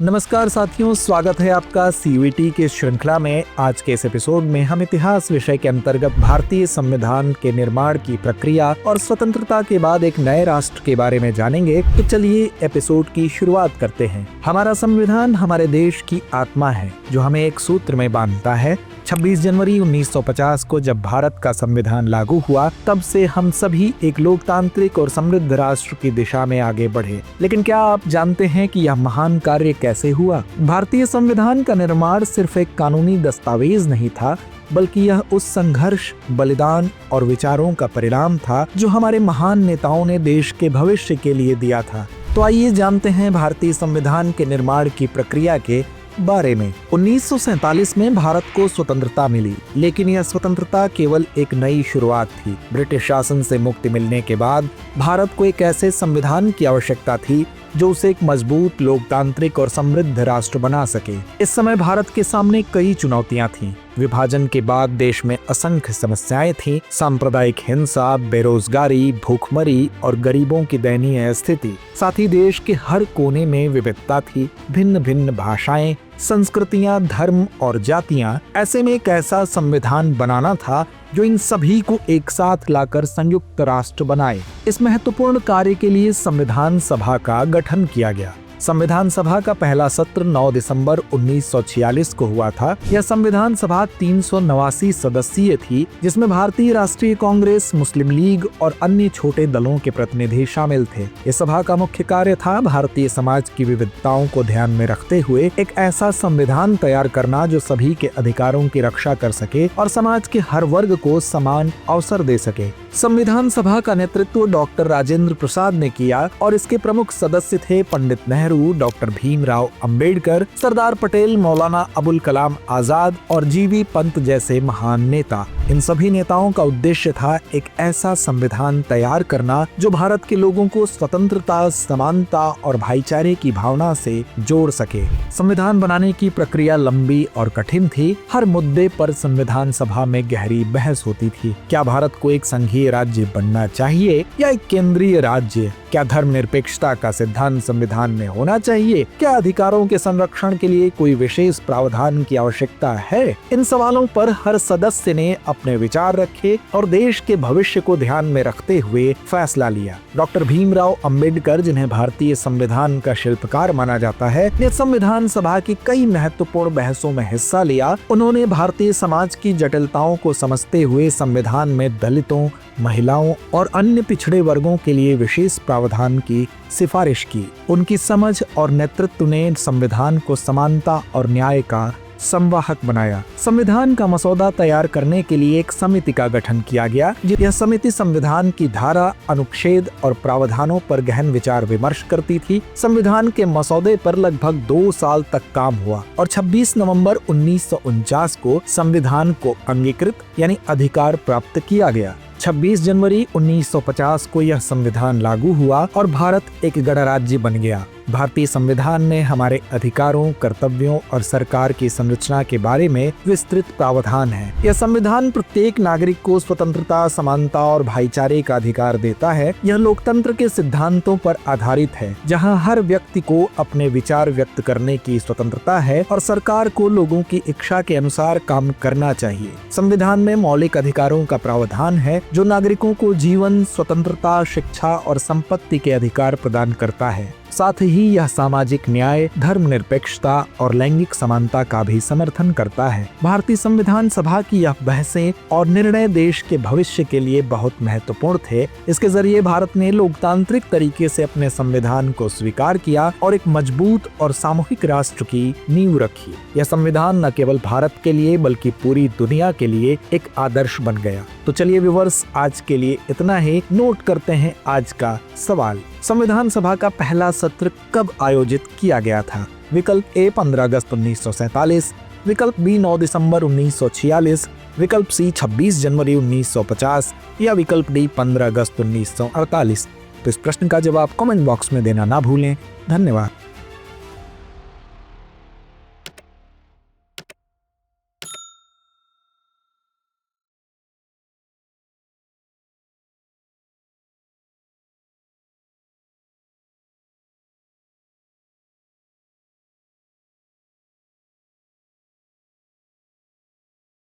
नमस्कार साथियों, स्वागत है आपका सीयूईटी के श्रृंखला में। आज के इस एपिसोड में हम इतिहास विषय के अंतर्गत भारतीय संविधान के निर्माण की प्रक्रिया और स्वतंत्रता के बाद एक नए राष्ट्र के बारे में जानेंगे। तो चलिए एपिसोड की शुरुआत करते हैं। हमारा संविधान हमारे देश की आत्मा है जो हमें एक सूत्र में बांधता है। 26 जनवरी 1950 को जब भारत का संविधान लागू हुआ, तब से हम सभी एक लोकतांत्रिक और समृद्ध राष्ट्र की दिशा में आगे बढ़े। लेकिन क्या आप जानते हैं कि यह महान कार्य कैसे हुआ? भारतीय संविधान का निर्माण सिर्फ एक कानूनी दस्तावेज नहीं था, बल्कि यह उस संघर्ष, बलिदान और विचारों का परिणाम था जो हमारे महान नेताओं ने देश के भविष्य के लिए दिया था। तो आइए जानते हैं भारतीय संविधान के निर्माण की प्रक्रिया के बारे में। 1947 में भारत को स्वतंत्रता मिली, लेकिन यह स्वतंत्रता केवल एक नई शुरुआत थी। ब्रिटिश शासन से मुक्ति मिलने के बाद भारत को एक ऐसे संविधान की आवश्यकता थी जो उसे एक मजबूत, लोकतांत्रिक और समृद्ध राष्ट्र बना सके। इस समय भारत के सामने कई चुनौतियां थीं। विभाजन के बाद देश में असंख्य समस्याएं थीं। सांप्रदायिक हिंसा, बेरोजगारी, भूखमरी और गरीबों की दयनीय स्थिति। साथ ही देश के हर कोने में विविधता थी, भिन्न भिन्न भाषाएं, संस्कृतियां, धर्म और जातियां। ऐसे में एक ऐसा संविधान बनाना था जो इन सभी को एक साथ लाकर संयुक्त राष्ट्र बनाए। इस महत्वपूर्ण कार्य के लिए संविधान सभा का गठन किया गया। संविधान सभा का पहला सत्र 9 दिसंबर 1946 को हुआ था। यह संविधान सभा 389 सदस्यीय थी, जिसमें भारतीय राष्ट्रीय कांग्रेस, मुस्लिम लीग और अन्य छोटे दलों के प्रतिनिधि शामिल थे। इस सभा का मुख्य कार्य था भारतीय समाज की विविधताओं को ध्यान में रखते हुए एक ऐसा संविधान तैयार करना जो सभी के अधिकारों की रक्षा कर सके और समाज के हर वर्ग को समान अवसर दे सके। संविधान सभा का नेतृत्व डॉक्टर राजेंद्र प्रसाद ने किया और इसके प्रमुख सदस्य थे पंडित नेहरू, डॉक्टर भीमराव अंबेडकर, सरदार पटेल, मौलाना अबुल कलाम आजाद और जीवी पंत जैसे महान नेता। इन सभी नेताओं का उद्देश्य था एक ऐसा संविधान तैयार करना जो भारत के लोगों को स्वतंत्रता, समानता और भाईचारे की भावना से जोड़ सके। संविधान बनाने की प्रक्रिया लंबी और कठिन थी। हर मुद्दे पर संविधान सभा में गहरी बहस होती थी। क्या भारत को एक संघीय राज्य बनना चाहिए या एक केंद्रीय राज्य? क्या धर्मनिरपेक्षता का सिद्धांत संविधान में होना चाहिए? क्या अधिकारों के संरक्षण के लिए कोई विशेष प्रावधान की आवश्यकता है? इन सवालों पर हर सदस्य ने अपने विचार रखे और देश के भविष्य को ध्यान में रखते हुए फैसला लिया। डॉक्टर भीमराव अंबेडकर, जिन्हें भारतीय संविधान का शिल्पकार माना जाता है, ने संविधान सभा की कई महत्वपूर्ण बहसों में हिस्सा लिया। उन्होंने भारतीय समाज की जटिलताओं को समझते हुए संविधान में दलितों, महिलाओं और अन्य पिछड़े वर्गों के लिए विशेष प्रावधान की सिफारिश की। उनकी समझ और नेतृत्व ने संविधान को समानता और न्याय का संवाहक बनाया। संविधान का मसौदा तैयार करने के लिए एक समिति का गठन किया गया। यह समिति संविधान की धारा, अनुच्छेद और प्रावधानों पर गहन विचार विमर्श करती थी। संविधान के मसौदे पर लगभग 2 साल तक काम हुआ और 26 नवंबर 1949 को संविधान को अंगीकृत यानी अधिकार प्राप्त किया गया। 26 जनवरी 1950 को यह संविधान लागू हुआ और भारत एक गणराज्य बन गया। भारतीय संविधान ने हमारे अधिकारों, कर्तव्यों और सरकार की संरचना के बारे में विस्तृत प्रावधान है। यह संविधान प्रत्येक नागरिक को स्वतंत्रता, समानता और भाईचारे का अधिकार देता है। यह लोकतंत्र के सिद्धांतों पर आधारित है, जहां हर व्यक्ति को अपने विचार व्यक्त करने की स्वतंत्रता है और सरकार को लोगों की इच्छा के अनुसार काम करना चाहिए। संविधान में मौलिक अधिकारों का प्रावधान है जो नागरिकों को जीवन, स्वतंत्रता, शिक्षा और संपत्ति के अधिकार प्रदान करता है। साथ ही यह सामाजिक न्याय, धर्मनिरपेक्षता और लैंगिक समानता का भी समर्थन करता है। भारतीय संविधान सभा की यह बहसें और निर्णय देश के भविष्य के लिए बहुत महत्वपूर्ण थे। इसके जरिए भारत ने लोकतांत्रिक तरीके से अपने संविधान को स्वीकार किया और एक मजबूत और सामूहिक राष्ट्र की नींव रखी। यह संविधान न केवल भारत के लिए बल्कि पूरी दुनिया के लिए एक आदर्श बन गया। तो चलिए व्यूअर्स, आज के लिए इतना ही। नोट करते हैं आज का सवाल। संविधान सभा का पहला सत्र कब आयोजित किया गया था? विकल्प ए 15 अगस्त 1947, विकल्प बी 9 दिसंबर 1946, विकल्प सी 26 जनवरी 1950 या विकल्प डी 15 अगस्त 1948। तो इस प्रश्न का जवाब कमेंट बॉक्स में देना ना भूलें। धन्यवाद।